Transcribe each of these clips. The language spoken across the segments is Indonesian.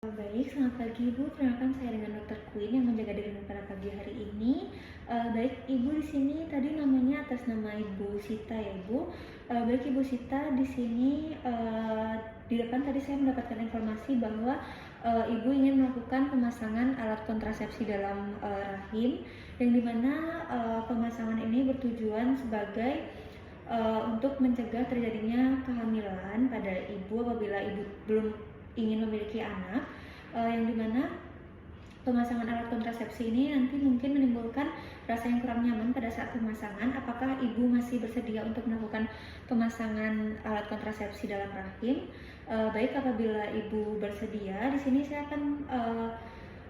Baik, selamat pagi Ibu. Perkenalkan saya dengan Dokter Queen yang menjaga dirimu pada pagi hari ini. Baik Ibu, di sini tadi namanya atas nama Ibu Sita ya Ibu. Baik Ibu Sita, di sini di depan tadi saya mendapatkan informasi bahwa Ibu ingin melakukan pemasangan alat kontrasepsi dalam rahim, yang dimana pemasangan ini bertujuan sebagai untuk mencegah terjadinya kehamilan pada ibu apabila ibu belum ingin memiliki anak, yang dimana pemasangan alat kontrasepsi ini nanti mungkin menimbulkan rasa yang kurang nyaman pada saat pemasangan. Apakah ibu masih bersedia untuk melakukan pemasangan alat kontrasepsi dalam rahim? Baik, apabila ibu bersedia, di sini saya akan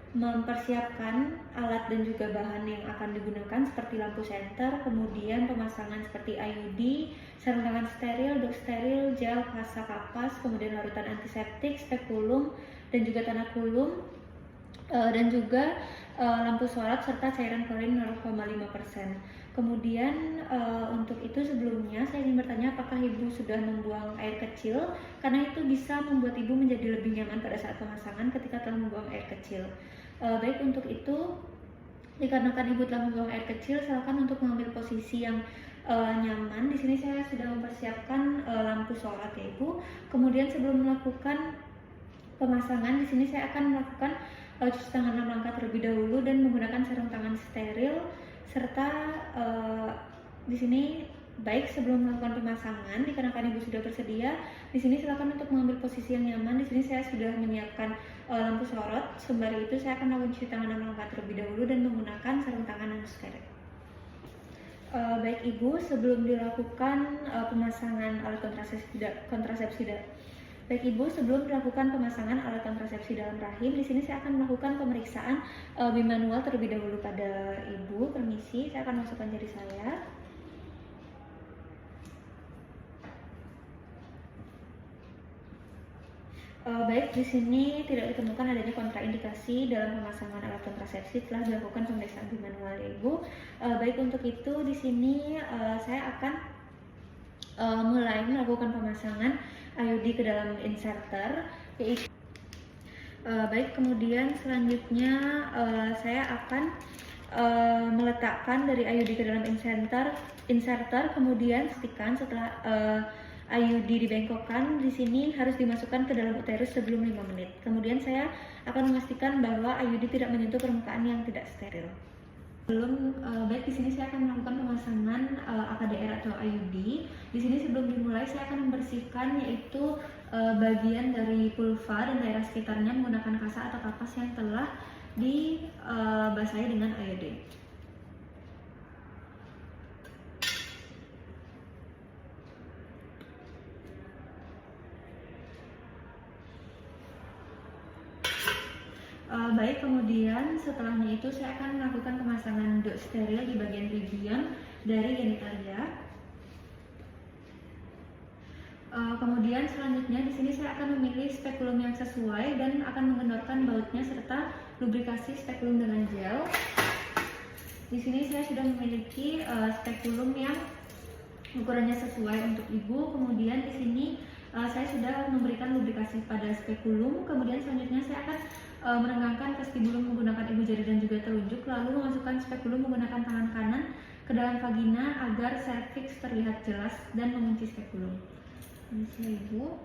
mempersiapkan alat dan juga bahan yang akan digunakan seperti lampu senter, kemudian pemasangan seperti IUD, sarung tangan steril, dok steril, gel, pasta kapas, kemudian larutan antiseptik, spekulum, dan juga tanah kulum, dan juga lampu sorot serta cairan klorin 0,5%. Kemudian untuk itu sebelumnya saya ingin bertanya apakah ibu sudah membuang air kecil, karena itu bisa membuat ibu menjadi lebih nyaman pada saat pemasangan ketika telah membuang air kecil. Baik, untuk itu dikarenakan ibu telah membuang air kecil, silakan untuk mengambil posisi yang nyaman. Di sini saya sudah mempersiapkan lampu sorot ya ibu. Kemudian sebelum melakukan pemasangan, di sini saya akan melakukan cuci tangan 6 langkah terlebih dahulu dan menggunakan sarung tangan steril, serta di sini baik sebelum melakukan pemasangan, dikarenakan ibu sudah bersedia, di sini silakan untuk mengambil posisi yang nyaman. Di sini saya sudah menyiapkan lampu sorot. Sembari itu saya akan melakukan cuci tangan 6 langkah terlebih dahulu dan menggunakan sarung tangan yang steril. Baik ibu, sebelum dilakukan pemasangan alat kontrasepsi Baik ibu, sebelum dilakukan pemasangan alat kontrasepsi dalam rahim, di sini saya akan melakukan pemeriksaan bimanual terlebih dahulu pada ibu. Permisi, saya akan masukkan jari saya. Baik, di sini tidak ditemukan adanya kontraindikasi dalam pemasangan alat kontrasepsi telah dilakukan pemeriksaan bimanual ya ibu. Baik, untuk itu di sini saya akan mulai melakukan pemasangan IUD ke dalam inserter, yaitu baik, kemudian selanjutnya saya akan meletakkan dari IUD ke dalam inserter, kemudian pastikan setelah IUD dibengkokkan, di sini harus dimasukkan ke dalam uterus sebelum 5 menit. Kemudian saya akan memastikan bahwa IUD tidak menyentuh permukaan yang tidak steril. Baik, di sini saya akan melakukan pemasangan AKDR atau IUD. Di sini sebelum dimulai saya akan membersihkan yaitu bagian dari vulva dan daerah sekitarnya menggunakan kasa atau kapas yang telah dibasahi dengan iodine. Baik, kemudian setelahnya itu saya akan melakukan pemasangan dot steril di bagian region dari genitalia. Kemudian selanjutnya di sini saya akan memilih spekulum yang sesuai dan akan mengendorkan bautnya serta lubrikasi spekulum dengan gel. Di sini saya sudah memiliki spekulum yang ukurannya sesuai untuk ibu. Kemudian di sini saya sudah memberikan lubrikasi pada spekulum. Kemudian selanjutnya saya akan menenggangkan vestibulum menggunakan ibu jari dan juga telunjuk, lalu memasukkan spekulum menggunakan tangan kanan ke dalam vagina agar serviks terlihat jelas dan mengunci spekulum. Ini ibu.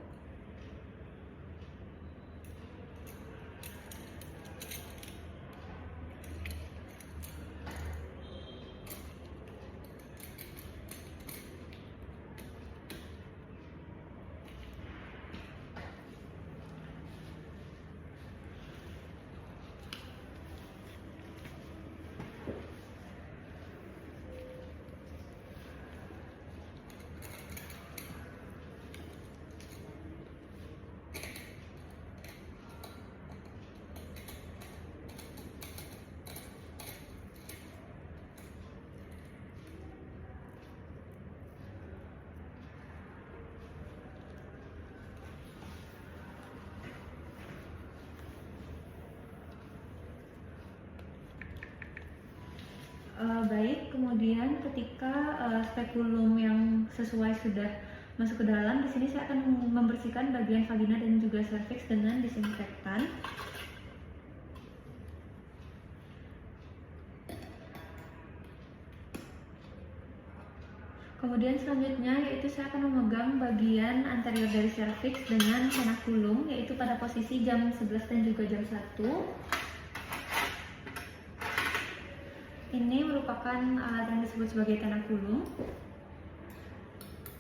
Baik, kemudian ketika spekulum yang sesuai sudah masuk ke dalam. Di sini saya akan membersihkan bagian vagina dan juga serviks dengan disinfektan. Kemudian selanjutnya yaitu saya akan memegang bagian anterior dari serviks dengan tenakulum, yaitu pada posisi jam 11 dan juga jam 1. Ini merupakan alat yang disebut sebagai tenakulum.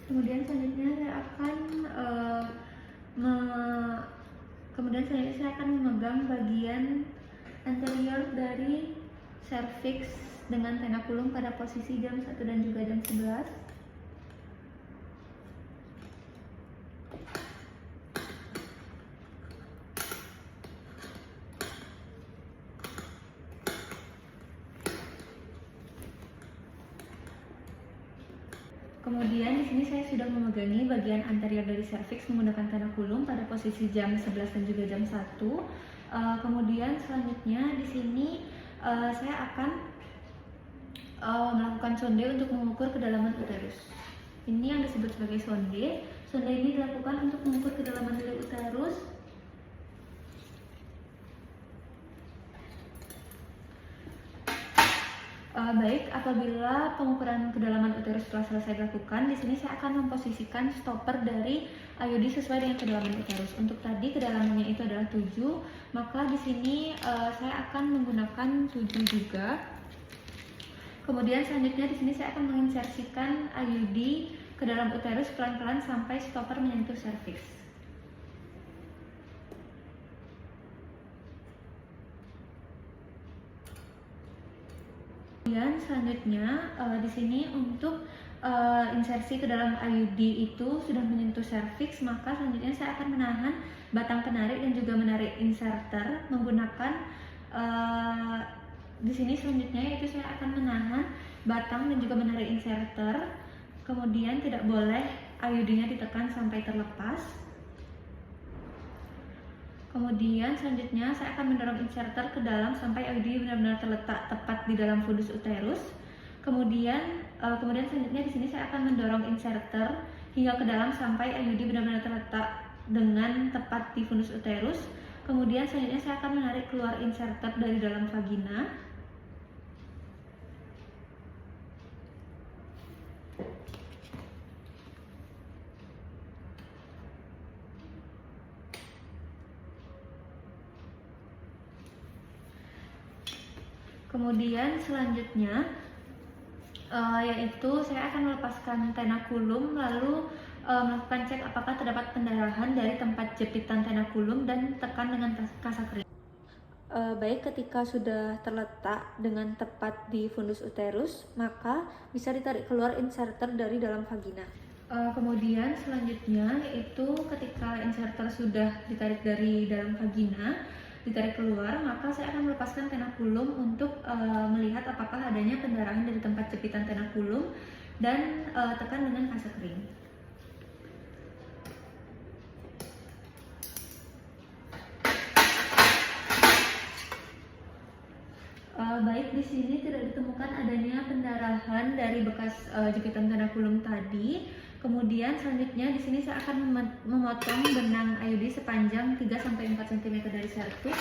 Kemudian selanjutnya saya akan memegang bagian anterior dari serviks dengan tenakulum pada posisi jam 1 dan juga jam 11. Kemudian di sini saya sudah memegangi bagian anterior dari serviks menggunakan tenakulum pada posisi jam 11 dan juga jam 1. Kemudian selanjutnya di sini saya akan melakukan sonde untuk mengukur kedalaman uterus. Ini yang disebut sebagai sonde. Sonde ini dilakukan untuk mengukur kedalaman dari uterus. Baik, apabila pengukuran kedalaman uterus telah selesai dilakukan, di sini saya akan memposisikan stopper dari IUD sesuai dengan kedalaman uterus. Untuk tadi kedalamannya itu adalah 7, maka di sini saya akan menggunakan 7 juga. Kemudian selanjutnya di sini saya akan menginsersikan IUD ke dalam uterus pelan-pelan sampai stopper menyentuh serviks. Kemudian selanjutnya di sini untuk insersi ke dalam IUD itu sudah menyentuh serviks, maka selanjutnya saya akan menahan batang penarik dan juga menarik inserter menggunakan di sini selanjutnya yaitu saya akan menahan batang dan juga menarik inserter. Kemudian tidak boleh IUD-nya ditekan sampai terlepas. Kemudian selanjutnya saya akan mendorong inserter ke dalam sampai IUD benar-benar terletak tepat di dalam fundus uterus. Kemudian selanjutnya di sini saya akan mendorong inserter hingga ke dalam sampai IUD benar-benar terletak dengan tepat di fundus uterus. Kemudian selanjutnya saya akan menarik keluar inserter dari dalam vagina. Kemudian selanjutnya yaitu saya akan melepaskan tenakulum lalu melakukan cek apakah terdapat pendarahan dari tempat jepitan tenakulum dan tekan dengan kasa kering. Baik, ketika sudah terletak dengan tepat di fundus uterus, maka bisa ditarik keluar inserter dari dalam vagina. Kemudian selanjutnya yaitu ketika inserter sudah ditarik dari dalam vagina, ditarik keluar, maka saya akan melepaskan tenakulum untuk melihat apakah adanya pendarahan dari tempat jepitan tenakulum dan tekan dengan kasa kering. Baik, di sini tidak ditemukan adanya pendarahan dari bekas jepitan tenakulum tadi. Kemudian selanjutnya di sini saya akan memotong benang IUD sepanjang 3-4 cm dari serviks.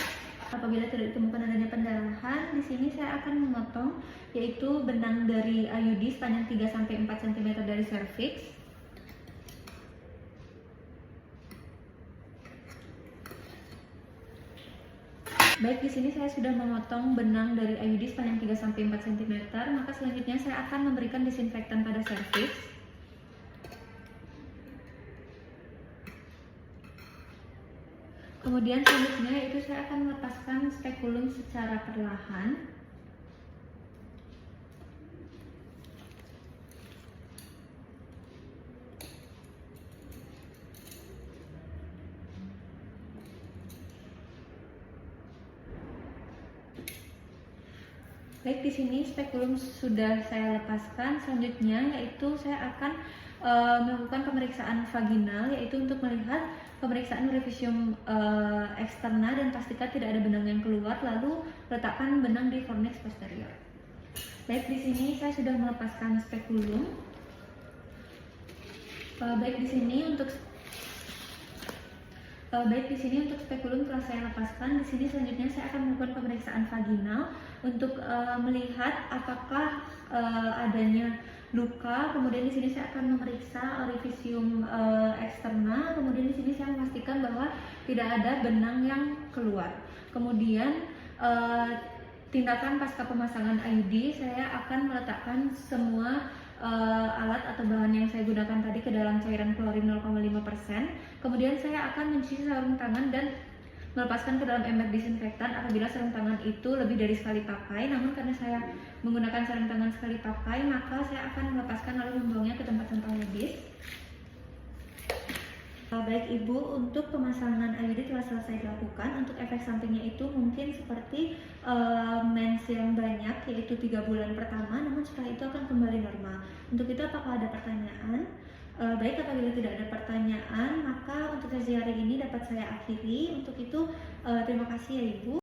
Apabila tidak ditemukan adanya pendarahan, di sini saya akan memotong yaitu benang dari IUD sepanjang 3-4 cm dari serviks. Baik, di sini saya sudah memotong benang dari IUD sepanjang 3-4 cm, maka selanjutnya saya akan memberikan disinfektan pada serviks. Kemudian selanjutnya itu saya akan melepaskan spekulum secara perlahan. Baik, di sini spekulum sudah saya lepaskan. Selanjutnya yaitu saya akan melakukan pemeriksaan vaginal, yaitu untuk melihat pemeriksaan urifisium eksterna dan pastikan tidak ada benang yang keluar, lalu letakkan benang di fornix posterior. Baik, di sini saya sudah melepaskan spekulum. Baik di sini untuk spekulum telah saya lepaskan. Di sini selanjutnya saya akan melakukan pemeriksaan vaginal untuk melihat apakah adanya luka. Kemudian di sini saya akan memeriksa orifisium eksterna. Kemudian di sini saya memastikan bahwa tidak ada benang yang keluar. Kemudian tindakan pasca pemasangan IUD, saya akan meletakkan semua alat atau bahan yang saya gunakan tadi ke dalam cairan klorin 0,5%. Kemudian saya akan mencuci sarung tangan dan melepaskan ke dalam ember disinfektan apabila sarung tangan itu lebih dari sekali pakai. Namun karena saya menggunakan sarung tangan sekali pakai, maka saya akan melepaskan lalu membuangnya ke tempat sampah medis. Baik Ibu, untuk pemasangan IUD telah selesai dilakukan. Untuk efek sampingnya itu mungkin seperti mens yang banyak, yaitu 3 bulan pertama, namun setelah itu akan kembali normal. Untuk itu apakah ada pertanyaan? Baik, apabila tidak ada pertanyaan, maka untuk sesi hari ini dapat saya akhiri. Untuk itu terima kasih ya Ibu.